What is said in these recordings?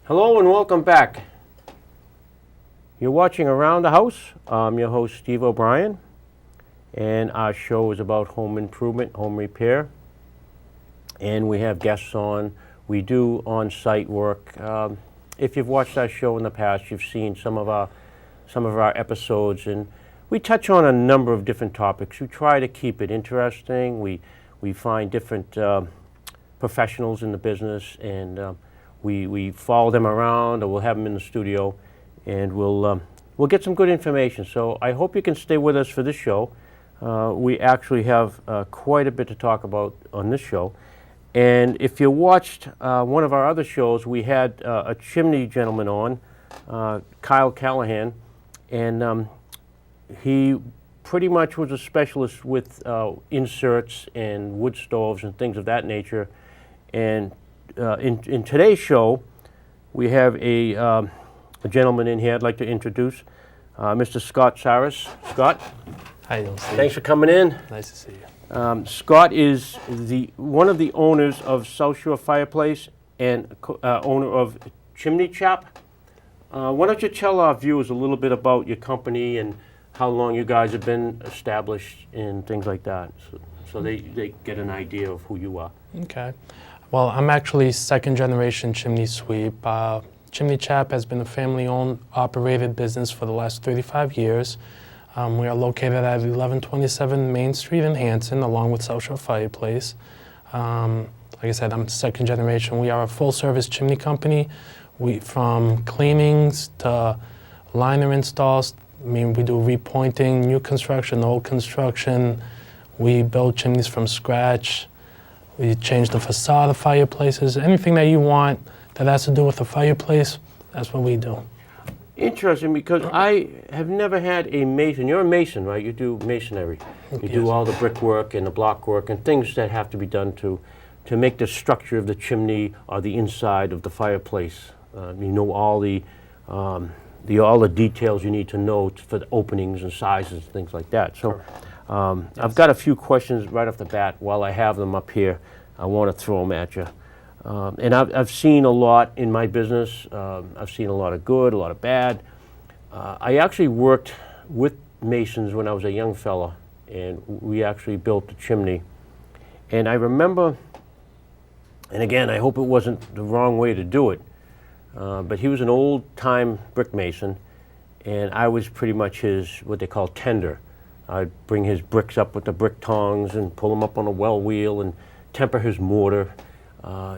Hello and welcome back. You're watching Around the House. I'm your host, Steve O'Brien, and our show is about home improvement, home repair, and we have guests on. We do on-site work. If you've watched our show in the past, you've seen some of our episodes, and we touch on a number of different topics. We try to keep it interesting. We find different professionals in the business, and we follow them around, or we'll have them in the studio, and we'll get some good information. So I hope you can stay with us for this show. We actually have quite a bit to talk about on this show. And if you watched one of our other shows, we had a chimney gentleman on, Kyle Callahan, and he pretty much was a specialist with inserts and wood stoves and things of that nature. And in today's show, we have a gentleman in here I'd like to introduce, Mr. Scott Sarras. Scott? How you doing, Steve? Thanks for coming in. Nice to see you. Scott is one of the owners of South Shore Fireplace and owner of Chimney Chap. Why don't you tell our viewers a little bit about your company and how long you guys have been established and things like that, so they get an idea of who you are. Okay. Well, I'm actually second generation chimney sweep. Chimney Chap has been a family-owned, operated business for the last 35 years. We are located at 1127 Main Street in Hanson, along with South Shore Fireplace. Like I said, I'm second generation. We are a full-service chimney company. From cleanings to liner installs. I mean, we do repointing, new construction, old construction. We build chimneys from scratch. We change the facade of fireplaces. Anything that you want that has to do with a fireplace, that's what we do. Interesting, because I have never had a mason. You're a mason, right? You do masonry. You Yes. do all the brickwork and the block work and things that have to be done to make the structure of the chimney or the inside of the fireplace. You know all the details you need to know for the openings and sizes and things like that. So I've got a few questions right off the bat. While I have them up here, I want to throw them at you. And I've seen a lot in my business. I've seen a lot of good, a lot of bad. I actually worked with masons when I was a young fella, and we actually built the chimney. And I remember, and again, I hope it wasn't the wrong way to do it, but he was an old-time brick mason, and I was pretty much his, what they call tender. I'd bring his bricks up with the brick tongs and pull them up on a well wheel and temper his mortar.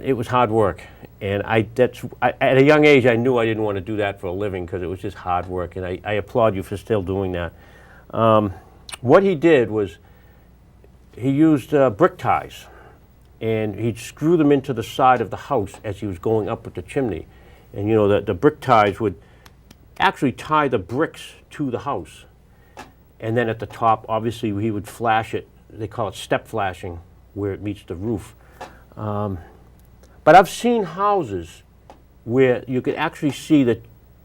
It was hard work, and at a young age I knew I didn't want to do that for a living because it was just hard work, and I applaud you for still doing that. What he did was he used brick ties, and he'd screw them into the side of the house as he was going up with the chimney. And you know, the brick ties would actually tie the bricks to the house. And then at the top, obviously, he would flash it. They call it step flashing, where it meets the roof. But I've seen houses where you could actually see the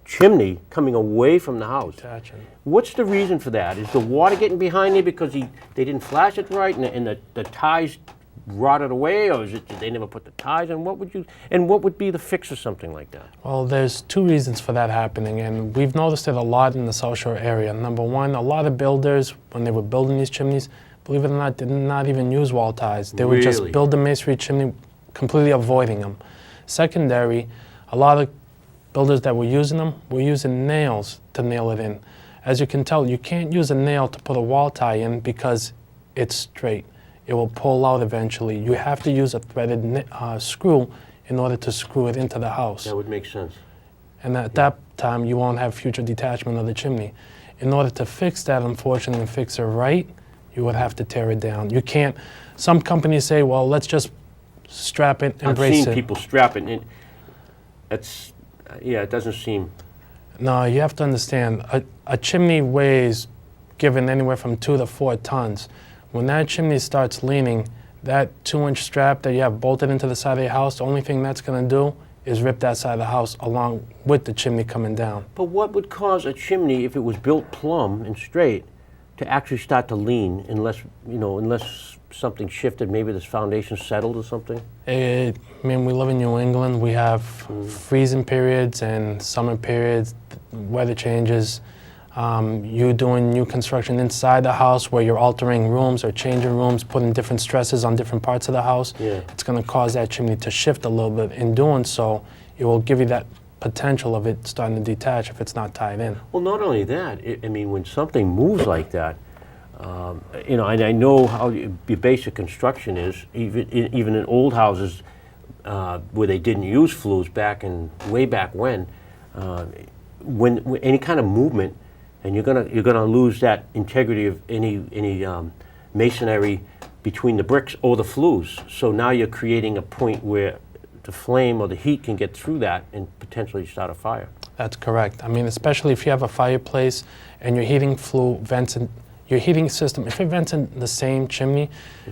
chimney coming away from the house. Attaching. What's the reason for that? Is the water getting behind there because they didn't flash it right and the ties rotted away, or is it they never put the ties in? What would be the fix of something like that? Well, there's two reasons for that happening, and we've noticed it a lot in the South Shore area. Number one, a lot of builders, when they were building these chimneys, believe it or not, did not even use wall ties. They would just build the masonry chimney, completely avoiding them. Secondary, a lot of builders that were using them were using nails to nail it in. As you can tell, you can't use a nail to put a wall tie in because it's straight. It will pull out eventually. You have to use a threaded screw in order to screw it into the house. That would make sense. And at that time, you won't have future detachment of the chimney. In order to fix that, unfortunately, and fix it right, you would have to tear it down. You can't. Some companies say, well, let's just strap it and brace it. I've seen people strap it, and it doesn't seem. No, you have to understand, a chimney weighs, given anywhere from 2 to 4 tons. When that chimney starts leaning, that 2-inch strap that you have bolted into the side of your house, the only thing that's going to do is rip that side of the house along with the chimney coming down. But what would cause a chimney, if it was built plumb and straight, to actually start to lean unless something shifted, maybe this foundation settled or something? I mean, we live in New England. We have freezing periods and summer periods, weather changes. You doing new construction inside the house where you're altering rooms or changing rooms, putting different stresses on different parts of the house. Yeah. It's going to cause that chimney to shift a little bit. In doing so, it will give you that potential of it starting to detach if it's not tied in. Well, not only that, I mean, when something moves like that, you know, and I know how your basic construction is, even in old houses where they didn't use flues way back when any kind of movement, and you're gonna lose that integrity of any masonry between the bricks or the flues. So now you're creating a point where the flame or the heat can get through that and potentially start a fire. That's correct. I mean, especially if you have a fireplace and your heating flue vents in, your heating system, if it vents in the same chimney,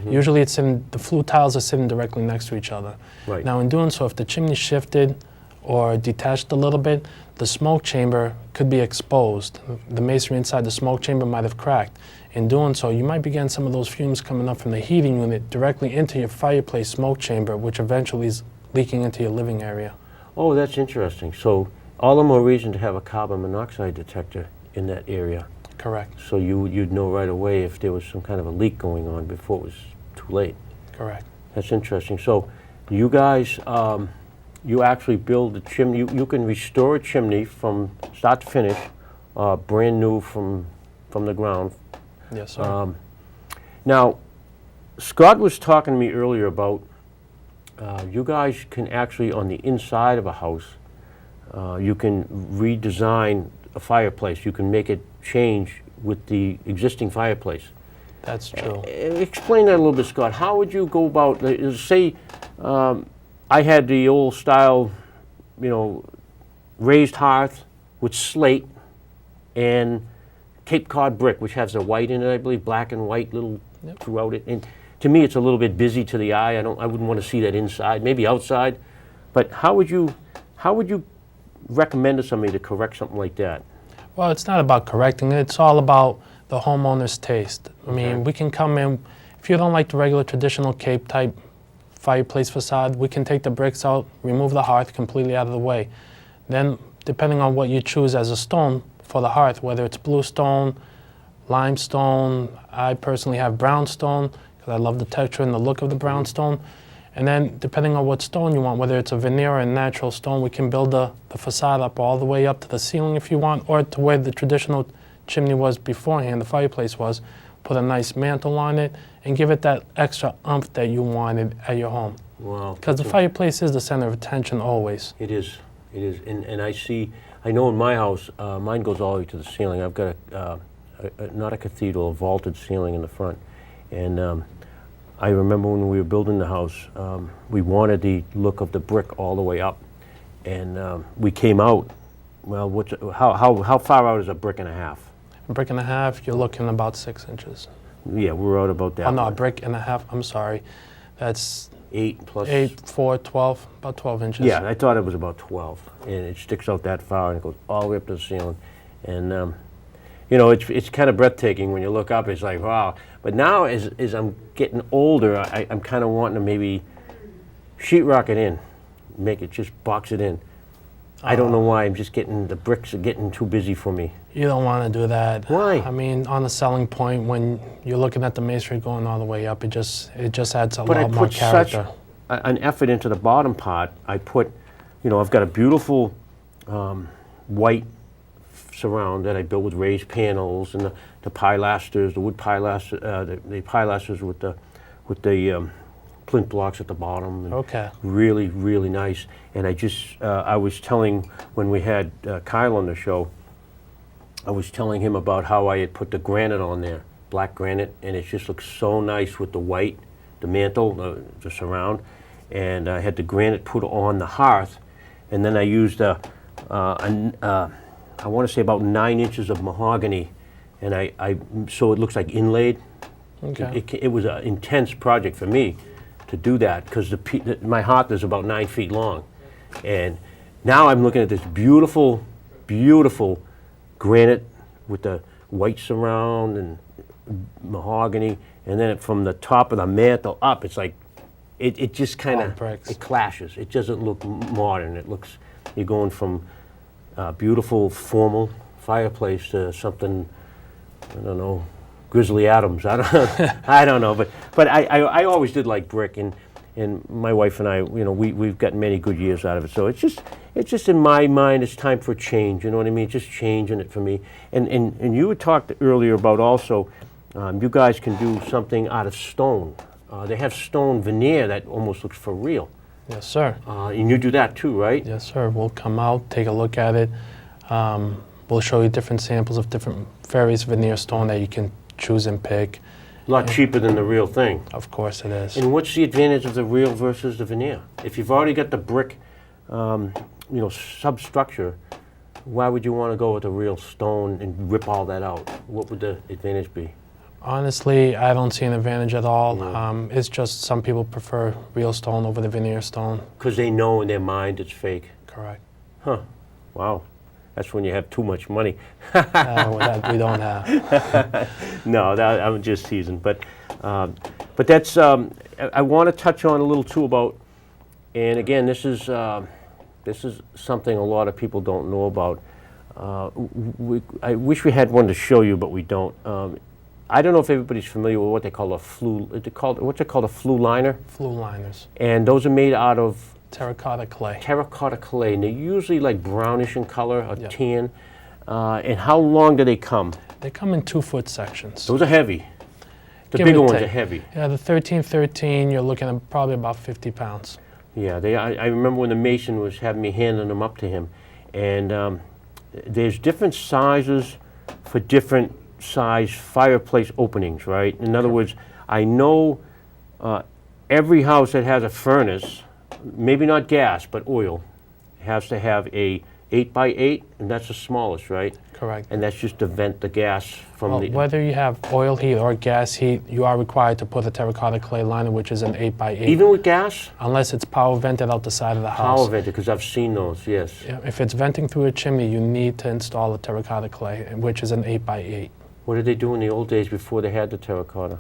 usually it's in, the flue tiles are sitting directly next to each other. Right. Now in doing so, if the chimney shifted or detached a little bit, the smoke chamber could be exposed. The masonry inside the smoke chamber might have cracked. In doing so, you might be getting some of those fumes coming up from the heating unit directly into your fireplace smoke chamber, which eventually is leaking into your living area. Oh, that's interesting. So all the more reason to have a carbon monoxide detector in that area. Correct. So you'd know right away if there was some kind of a leak going on before it was too late. Correct. That's interesting. So you guys, you actually build a chimney. You can restore a chimney from start to finish, brand new from the ground. Yes, sir. Now, Scott was talking to me earlier about you guys can actually, on the inside of a house, you can redesign a fireplace. You can make it change with the existing fireplace. That's true. Explain that a little bit, Scott. How would you go about, say, I had the old style, you know, raised hearth with slate and Cape Cod brick, which has the white in it, I believe, black and white little throughout it. And to me, it's a little bit busy to the eye. I wouldn't want to see that inside, maybe outside. But how would you recommend to somebody to correct something like that? Well, it's not about correcting it. It's all about the homeowner's taste. I mean, we can come in, if you don't like the regular traditional Cape type fireplace facade, we can take the bricks out, remove the hearth completely out of the way. Then, depending on what you choose as a stone for the hearth, whether it's bluestone, limestone, I personally have brownstone because I love the texture and the look of the brownstone. And then, depending on what stone you want, whether it's a veneer or a natural stone, we can build the facade up all the way up to the ceiling if you want, or to where the traditional chimney was beforehand, the fireplace was, put a nice mantle on it, and give it that extra oomph that you wanted at your home. Wow. Because the fireplace is the center of attention always. It is. And I know in my house, mine goes all the way to the ceiling. I've got not a cathedral, a vaulted ceiling in the front. And I remember when we were building the house, we wanted the look of the brick all the way up. And we came out, well, how far out is a brick and a half? A brick and a half, you're looking about 6 inches. Yeah, we were out about that. Oh, no, a much. brick and a half, I'm sorry. That's 8 plus. 8, 4, 12, about 12 inches. Yeah, I thought it was about 12. And it sticks out that far and it goes all the way up to the ceiling. And, you know, it's kind of breathtaking when you look up. It's like, wow. But now as I'm getting older, I'm kind of wanting to maybe sheetrock it in, make it, just box it in. I don't know why. I'm just the bricks are getting too busy for me. You don't want to do that. Why? I mean, on the selling point, when you're looking at the masonry going all the way up, it just adds a But I lot more put such character. an effort into the bottom part. I put, you know, I've got a beautiful white surround that I built with raised panels and the pilasters, the wood pilasters, the pilasters with the plinth blocks at the bottom. And Okay. really, really nice. And I was telling, when we had Kyle on the show, I was telling him about how I had put the granite on there, black granite, and it just looks so nice with the white, the mantle, the surround. And I had the granite put on the hearth, and then I used I want to say about 9 inches of mahogany, and so it looks like inlaid. Okay. It was an intense project for me to do that because my hearth is about 9 feet long, and now I'm looking at this beautiful, beautiful granite with the white surround, and mahogany, and then from the top of the mantle up, it's like, it just kind All of, bricks. it clashes. It doesn't look modern. It looks, you're going from beautiful, formal fireplace to something, I don't know, Grizzly Adams. I don't, I don't know, but I always did like brick, and my wife and I, you know, we've gotten many good years out of it. So it's just in my mind, it's time for a change. You know what I mean? Just changing it for me. And you had talked earlier about also, you guys can do something out of stone. They have stone veneer that almost looks for real. Yes, sir. And you do that too, right? Yes, sir. We'll come out, take a look at it. We'll show you different samples of different various veneer stone that you can choose and pick. A lot cheaper than the real thing. Of course it is. And what's the advantage of the real versus the veneer? If you've already got the brick, substructure, why would you want to go with a real stone and rip all that out? What would the advantage be? Honestly, I don't see an advantage at all. It's just some people prefer real stone over the veneer stone. Because they know in their mind it's fake. Correct. Huh. Wow. That's when you have too much money. That we don't have. No, I'm just teasing. But that's, I want to touch on a little too about, and again, this is something a lot of people don't know about. I wish we had one to show you, but we don't. I don't know if everybody's familiar with what they call a flue. What's it called? A flue liner. Flue liners. And those are made out of Terracotta clay. terracotta clay, and they're usually like brownish in color, or Yep. tan. And how long do they come? They come in 2-foot sections. Those are heavy. The Give bigger or ones take. are heavy. Yeah, the 1313, you're looking at probably about 50 pounds. Yeah, I remember when the mason was having me handing them up to him, and there's different sizes for different size fireplace openings, right? In other words, I know every house that has a furnace, maybe not gas, but oil, has to have a 8x8, and that's the smallest, right? Correct. And that's just to vent the gas from Well, the... whether you have oil heat or gas heat, you are required to put a terracotta clay liner, which is an 8x8. Even with gas? Unless it's power vented out the side of the house. Power vented, because I've seen those, yes. Yeah, if it's venting through a chimney, you need to install a terracotta clay, which is an 8x8. What did they do in the old days before they had the terracotta?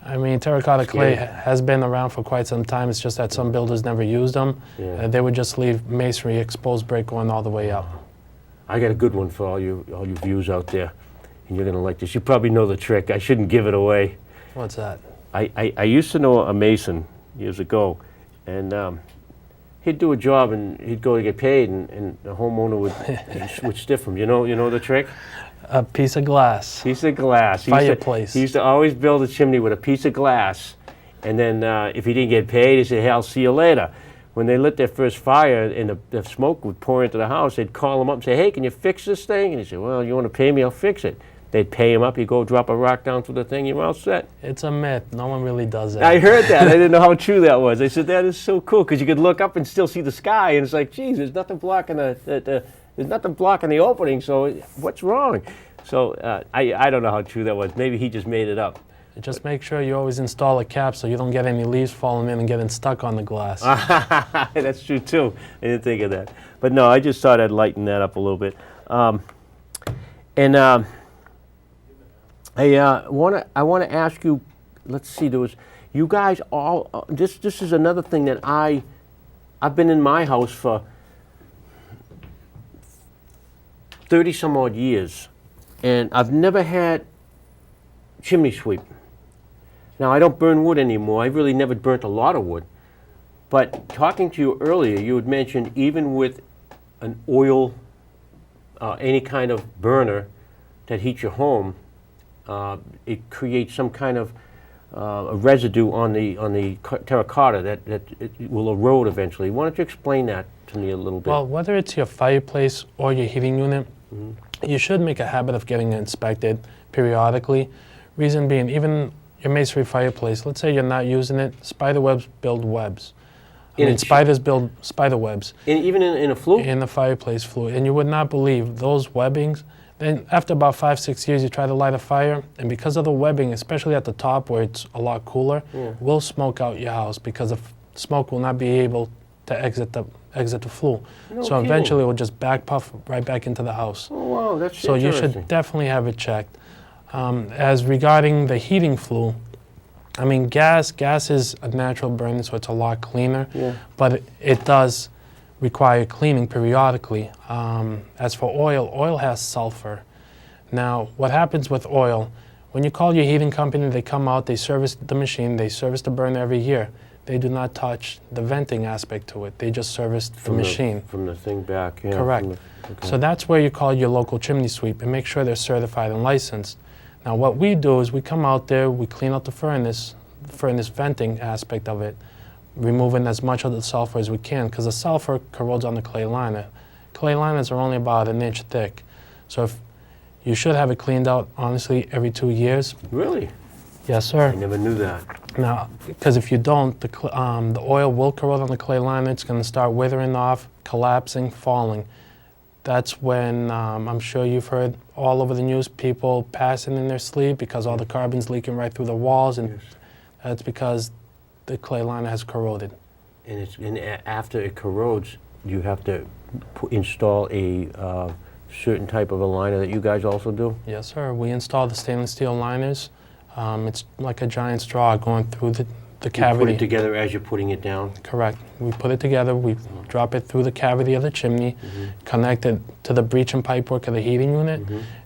I mean, terracotta clay Scary. has been around for quite some time. It's just that some builders never used them. Yeah. They would just leave masonry exposed brick going all the way up. I got a good one for all you viewers out there, and you're gonna like this. You probably know the trick. I shouldn't give it away. What's that? I used to know a mason years ago, and he'd do a job and he'd go to get paid, and the homeowner would stiff him. You know the trick? A piece of glass. Piece of glass. Fireplace. He used to always build a chimney with a piece of glass, and then if he didn't get paid, he said, "Hey, I'll see you later." When they lit their first fire and the smoke would pour into the house, they'd call him up and say, "Hey, can you fix this thing?" And he'd say, "Well, you want to pay me? I'll fix it." They'd pay him up. He'd go drop a rock down through the thing. You're all set. It's a myth. No one really does it. I heard that. I didn't know how true that was. I said, that is so cool, because you could look up and still see the sky, and it's like, geez, there's nothing blocking there's nothing blocking the opening, so what's wrong? So I don't know how true that was. Maybe he just made it up. Just make sure you always install a cap so you don't get any leaves falling in and getting stuck on the glass. That's true too. I didn't think of that. But no, I just thought I'd lighten that up a little bit. I want to ask you. Let's see. There was you guys all. This is another thing that I've been in my house for 30 some odd years, and I've never had chimney sweep. Now, I don't burn wood anymore. I really never burnt a lot of wood. But talking to you earlier, you had mentioned even with an oil, any kind of burner that heats your home, it creates some kind of a residue on the terracotta that it will erode eventually. Why don't you explain that to me a little bit? Well, whether it's your fireplace or your heating unit, you should make a habit of getting it inspected periodically. Reason being, even your masonry fireplace, let's say you're not using it, spider webs build webs. Spiders build spider webs. Even in a flue? In the fireplace flue. And you would not believe those webbings. Then after about 5-6 years, you try to light a fire, and because of the webbing, especially at the top where it's a lot cooler, will smoke out your house because the smoke will not be able to exit the flue. No So kidding. eventually it will just back puff right back into the house. Oh, wow, that's So you interesting. should definitely have it checked. As regarding the heating flue, I mean, gas is a natural burner, so it's a lot cleaner, Yeah. but it does require cleaning periodically. As for oil, oil has sulfur. Now, what happens with oil, when you call your heating company, they come out, they service the machine, they service the burner every year. They do not touch the venting aspect to it. They just service the machine. From the thing back, yeah. Correct. Okay. So that's where you call your local chimney sweep and make sure they're certified and licensed. Now what we do is we come out there, we clean out the furnace venting aspect of it, removing as much of the sulfur as we can, because the sulfur corrodes on the clay liner. Clay liners are only about 1 inch thick. So if you should have it cleaned out, honestly, every 2 years. Really? Yes, sir. I never knew that. Now, because if you don't, the oil will corrode on the clay liner. It's going to start withering off, collapsing, falling. That's when I'm sure you've heard all over the news people passing in their sleep because all the carbon's leaking right through the walls, and Yes. that's because the clay liner has corroded. And after it corrodes, you have to install a certain type of a liner that you guys also do? Yes, sir. We install the stainless steel liners. It's like a giant straw going through the You cavity. put it together as you're putting it down? Correct. We put it together, we drop it through the cavity of the chimney, connect it to the breech and pipework of the heating unit,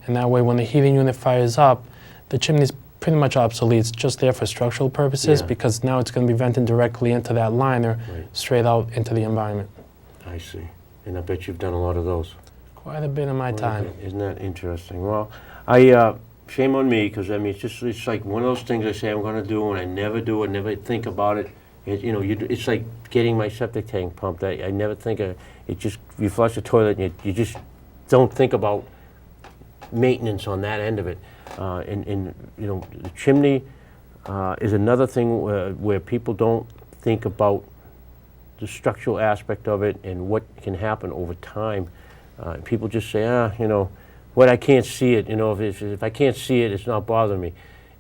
and that way when the heating unit fires up, the chimney's pretty much obsolete. It's just there for structural purposes Yeah. because now it's going to be venting directly into that liner, Right. straight out into the environment. I see. And I bet you've done a lot of those. Quite a bit of my time. Isn't that interesting? Well, shame on me, because I mean, it's like one of those things I say I'm going to do, and I never do it, never think about it. It's like getting my septic tank pumped. I never think of it. Just you flush the toilet, and you just don't think about maintenance on that end of it. And the chimney is another thing where people don't think about the structural aspect of it and what can happen over time. People just say, what I can't see it, if I can't see it, it's not bothering me.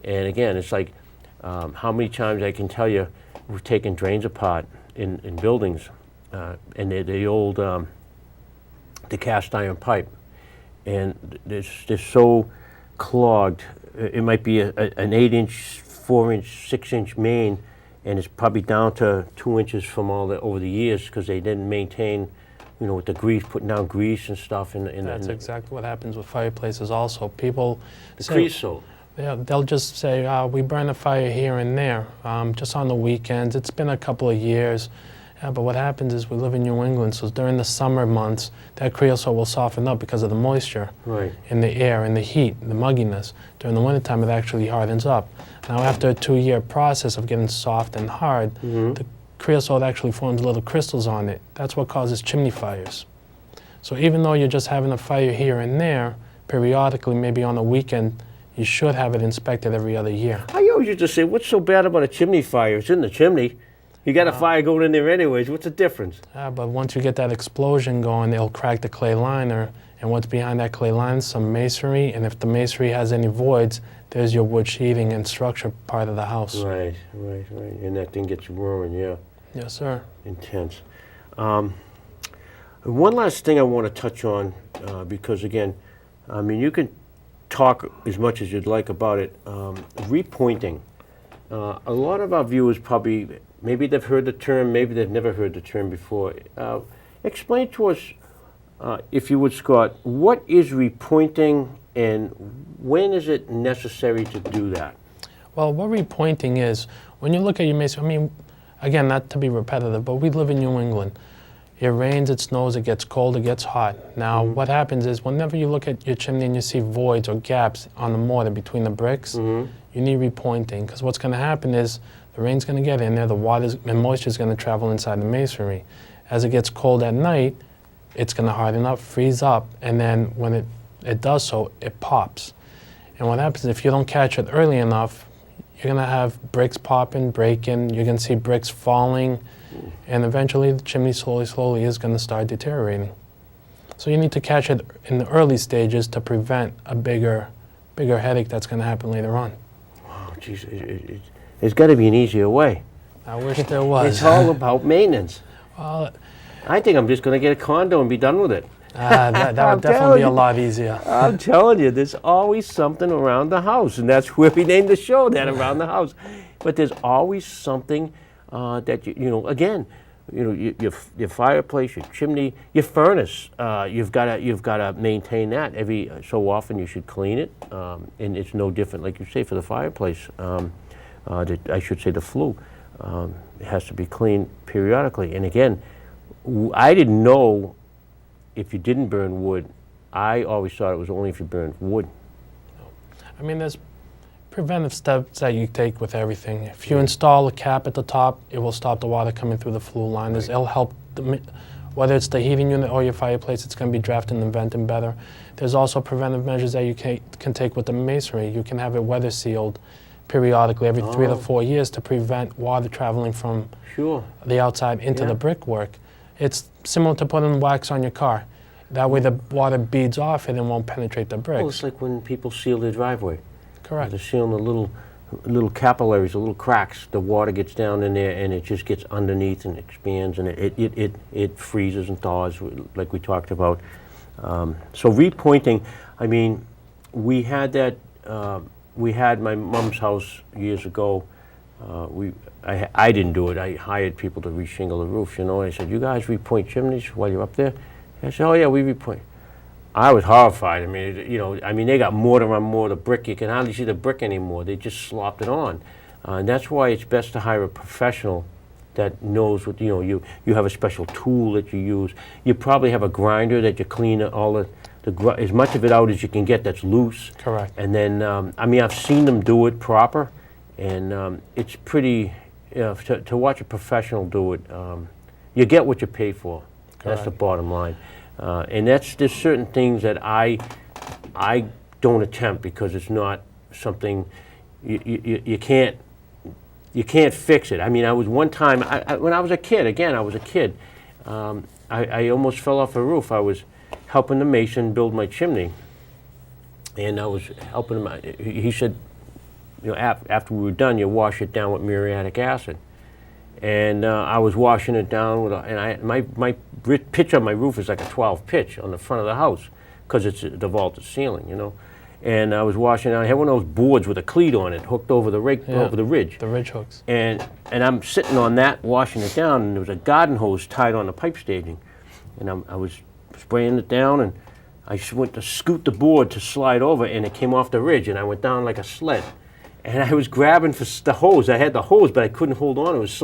And again, it's like how many times I can tell you we've taken drains apart in buildings, and they're the old, the cast iron pipe, and they're so clogged. It might be an 8-inch, 4-inch, 6-inch main, and it's probably down to 2 inches from over the years because they didn't maintain, with the grease, putting down grease and stuff. That's exactly what happens with fireplaces also. People say, creosote. yeah, they'll just say, we burn a fire here and there, just on the weekends. It's been a couple of years. But what happens is we live in New England, so during the summer months, that creosote will soften up because of the moisture Right. in the air and the heat, the mugginess. During the wintertime, it actually hardens up. Now, after a 2-year process of getting soft and hard, the creosote actually forms little crystals on it. That's what causes chimney fires. So even though you're just having a fire here and there, periodically, maybe on a weekend, you should have it inspected every other year. I always used to say, what's so bad about a chimney fire? It's in the chimney. You got a fire going in there anyways. What's the difference? But once you get that explosion going, it'll crack the clay liner, and what's behind that clay liner is some masonry, and if the masonry has any voids, there's your wood sheathing and structure part of the house. Right. And that thing gets roaring, yeah. Yes, sir. Intense. One last thing I want to touch on, because again, I mean, you can talk as much as you'd like about it. Repointing. A lot of our viewers probably, maybe they've heard the term, maybe they've never heard the term before. Explain to us, if you would, Scott, what is repointing and when is it necessary to do that? Well, what repointing is, when you look at your masonry, I mean, again, not to be repetitive, but we live in New England. It rains, it snows, it gets cold, it gets hot. Now, what happens is, whenever you look at your chimney and you see voids or gaps on the mortar between the bricks, you need repointing, because what's going to happen is the rain's going to get in there, the water and moisture is going to travel inside the masonry. As it gets cold at night, it's going to harden up, freeze up, and then when it does so, it pops. And what happens if you don't catch it early enough, you're going to have bricks popping, breaking, you're going to see bricks falling, and eventually the chimney slowly is going to start deteriorating. So you need to catch it in the early stages to prevent a bigger headache that's going to happen later on. Wow, geez, there's got to be an easier way. I wish there was. It's all about maintenance. Well, I think I'm just going to get a condo and be done with it. That I'm would definitely telling be a you. lot easier. I'm telling you, there's always something around the house, and that's where we named the show that, around the house. But there's always something that again, your fireplace, your chimney, your furnace. You've got to maintain that every so often. You should clean it, and it's no different, like you say, for the fireplace. I should say the flue. It has to be cleaned periodically. And again, I didn't know if you didn't burn wood. I always thought it was only if you burned wood. I mean, there's preventive steps that you take with everything. If you install a cap at the top, it will stop the water coming through the flue line. It'll help, whether it's the heating unit or your fireplace, it's going to be drafting and venting better. There's also preventive measures that you can take with the masonry. You can have it weather sealed periodically every 3 to 4 years to prevent water traveling from the outside into the brickwork. It's similar to putting wax on your car. That way the water beads off it and won't penetrate the bricks. Well, it's like when people seal their driveway. Correct. They're sealing the little capillaries, the little cracks. The water gets down in there and it just gets underneath and expands, and it freezes and thaws, like we talked about. So repointing, I mean, we had that. We had my mom's house years ago. I didn't do it. I hired people to reshingle the roof. I said, "You guys repoint chimneys while you're up there?" I said, "Oh yeah, we repoint." I was horrified. I mean, they got mortar on mortar, brick. You can hardly see the brick anymore. They just slopped it on, and that's why it's best to hire a professional that knows what you have a special tool that you use. You probably have a grinder that you clean all as much of it out as you can get that's loose. Correct. And then I've seen them do it proper, and it's pretty. To watch a professional do it, you get what you pay for. Correct. That's the bottom line. And there's certain things that I don't attempt because it's not something you can't fix it. I mean, I was one time when I was a kid. Again, I was a kid. I almost fell off a roof. I was helping the mason build my chimney, and I was helping him. He said, after we were done, you wash it down with muriatic acid. And I was washing it down with, my pitch on my roof is like a 12 pitch on the front of the house because it's the vaulted ceiling, And I was washing it down. I had one of those boards with a cleat on it hooked over the over the ridge. The ridge hooks. And I'm sitting on that washing it down, and there was a garden hose tied on the pipe staging, and I was spraying it down, and I went to scoot the board to slide over, and it came off the ridge, and I went down like a sled. And I was grabbing for the hose. I had the hose, but I couldn't hold on. It was